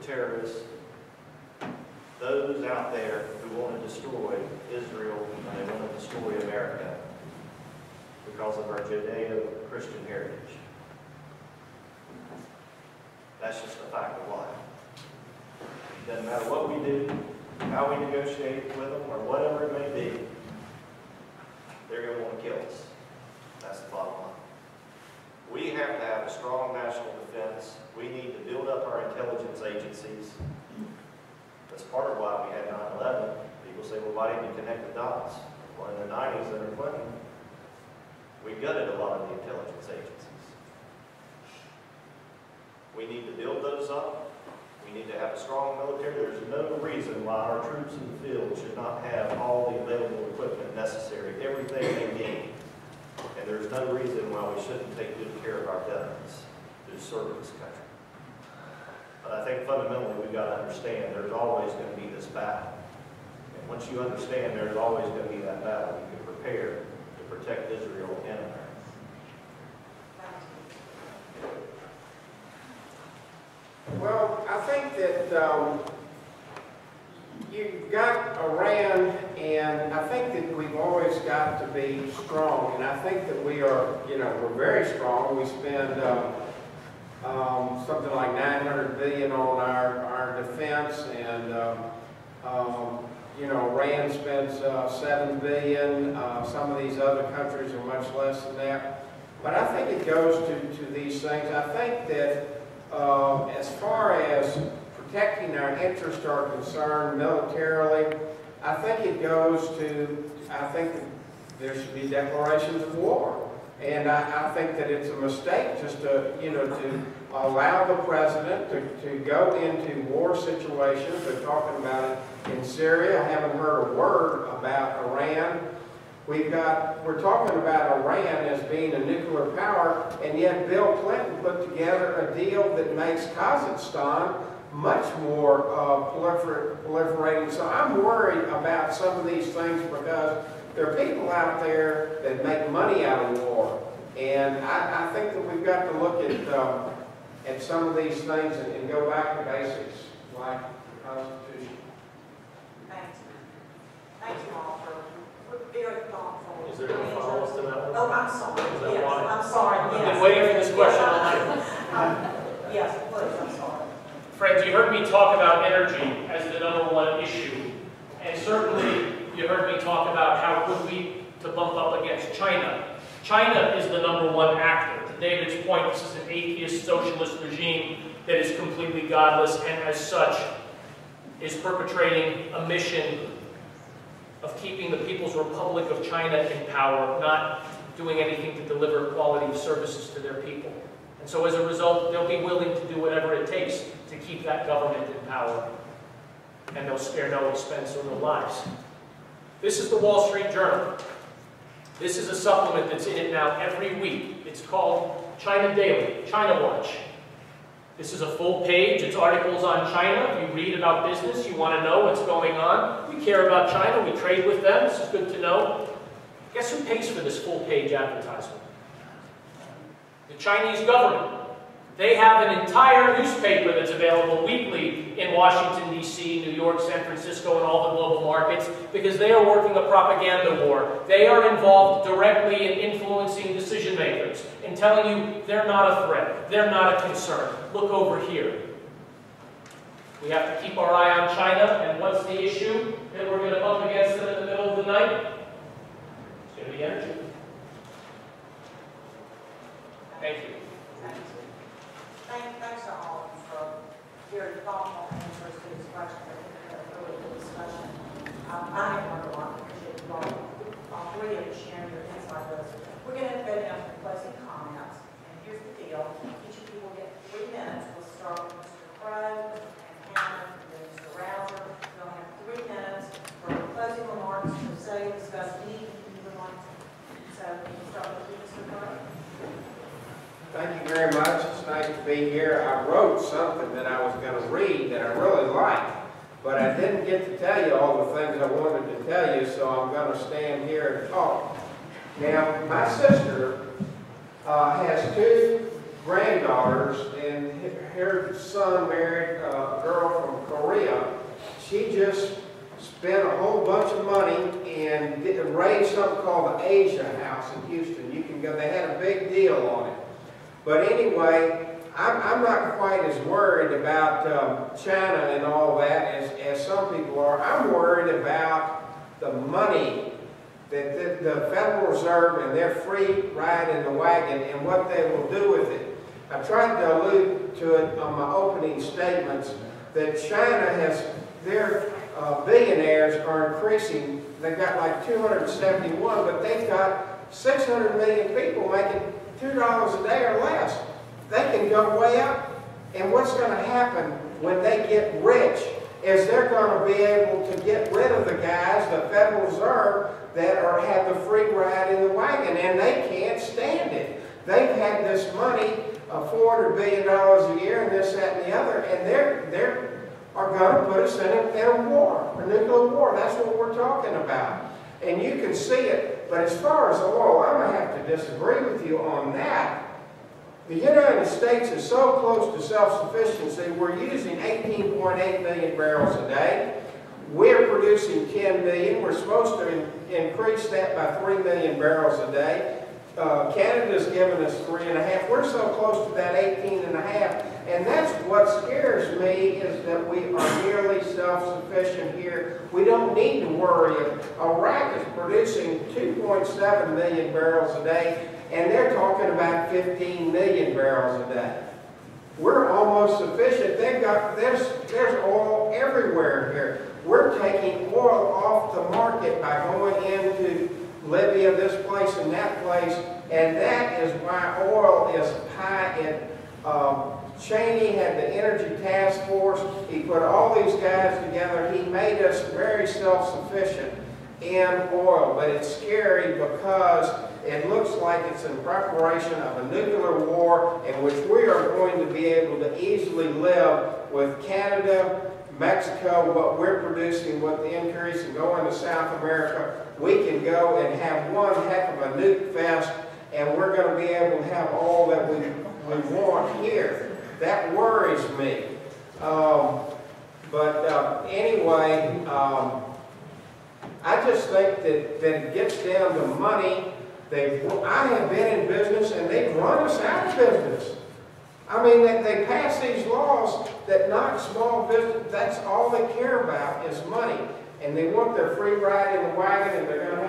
terrorists, those out there who want to destroy Israel and they want to destroy America because of our Judeo-Christian heritage. That's just a fact of life. Doesn't matter what we do, how we negotiate with them, or whatever it may be, they're going to want to kill us. That's the bottom line. We have to have a strong national defense. We need to build up our intelligence agencies. That's part of why we had 9/11. People say, well, why didn't you connect the dots? Well, in the 90s and the 20s, we gutted a lot of the intelligence agencies. We need to build those up. We need to have a strong military. There's no reason why our troops in the field should not have all the available equipment necessary, everything they need. And there's no reason why we shouldn't take good care of our veterans who serve this country. But I think fundamentally we've got to understand there's always going to be this battle. And once you understand there's always going to be that battle, you can prepare to protect Israel and America. Well, I think that you've got Iran, and I think that we've always got to be strong, and I think that we are, we're very strong. We spend something like $900 billion on our defense, and Iran spends $7 billion. Some of these other countries are much less than that. But I think it goes to these things. I think that as far as protecting our interests are concerned militarily, I think it goes to, I think that there should be declarations of war. And I think that it's a mistake just to, to allow the president to go into war situations. They're talking about it in Syria. I haven't heard a word about Iran. We're talking about Iran as being a nuclear power, and yet Bill Clinton put together a deal that makes Kazakhstan much more proliferating. So I'm worried about some of these things because there are people out there that make money out of war. And I think that we've got to look at some of these things and go back to basics, like the Constitution. Thanks. Thank you all for very thoughtful. Is there any follow-up to that one? Oh, I'm sorry. Is that Yes, why? I'm sorry. I've Yes. been waiting for this question all night. Yes, please, I'm sorry. Friends, you heard me talk about energy as the #1 issue. And certainly you heard me talk about how could we to bump up against China. China is the #1 actor. To David's point, this is an atheist socialist regime that is completely godless and as such is perpetrating a mission of keeping the People's Republic of China in power, not doing anything to deliver quality services to their people. And so as a result, they'll be willing to do whatever it takes to keep that government in power. And they'll spare no expense or no lives. This is the Wall Street Journal. This is a supplement that's in it now every week. It's called China Daily, China Watch. This is a full page. It's articles on China. If you read about business, you want to know what's going on. We care about China. We trade with them. This is good to know. Guess who pays for this full page advertisement? The Chinese government. They have an entire newspaper that's available weekly in Washington, D.C., New York, San Francisco, and all the global markets because they are working a propaganda war. They are involved directly in influencing decision makers and telling you they're not a threat, they're not a concern. Look over here. We have to keep our eye on China, and what's the issue that we're going to bump against them in the middle of the night? It's going to be energy. Thank you. Thanks to all of you for very thoughtful answers to these questions. I think it's a really good discussion. I have learned a lot. I appreciate you all three of you sharing your insight with us. We're going to go down to the closing comments. And here's the deal. Each of you will get 3 minutes. We'll start with Mr. Crow, Mr. Hammond, and then Mr. Rouser. We'll have 3 minutes for closing remarks to say, discuss anything you would like to. So we can start with you, Mr. Crow. Thank you very much. It's nice to be here. I wrote something that I was going to read that I really liked, but I didn't get to tell you all the things I wanted to tell you, so I'm going to stand here and talk. Now, my sister has 2 granddaughters, and her son married a girl Korea. She just spent a whole bunch of money and raised something called the Asia House in Houston. You can go, they had a big deal on it. But anyway, I'm not quite as worried about China and all that as some people are. I'm worried about the money that the Federal Reserve and their free ride in the wagon and what they will do with it. I tried to allude to it on my opening statements that China has, their billionaires are increasing. They've got like 271, but they've got 600 million people making $2 a day or less. They can go way up. And what's going to happen when they get rich is they're going to be able to get rid of the guys, the Federal Reserve, that have the free ride in the wagon, and they can't stand it. They've had this money, $400 billion a year, and this, that, and the other, and they are going to put us in a war, a nuclear war. That's what we're talking about. And you can see it, but as far as oil, I'm going to have to disagree with you on that. The United States is so close to self-sufficiency, we're using 18.8 million barrels a day. We're producing 10 million. We're supposed to increase that by 3 million barrels a day. Canada's given us 3.5. We're so close to that 18.5. And that's what scares me, is that we are nearly self-sufficient here. We don't need to worry. Iraq is producing 2.7 million barrels a day, and they're talking about 15 million barrels a day. We're almost sufficient. There's oil everywhere here. We're taking oil off the market by going into Libya, this place and that place, and that is why oil is high. Cheney had the Energy Task Force. He put all these guys together. He made us very self-sufficient in oil, but it's scary because it looks like it's in preparation of a nuclear war in which we are going to be able to easily live with Canada, Mexico, what we're producing, what the increase, and go into South America. We can go and have one heck of a nuke fest, and we're going to be able to have all that we want here. That worries me. Anyway, I just think that it gets down to money. I have been in business, and they've run us out of business. I mean, they pass these laws that knock small business, that's all they care about is money. And they want their free ride in the wagon, and they're going to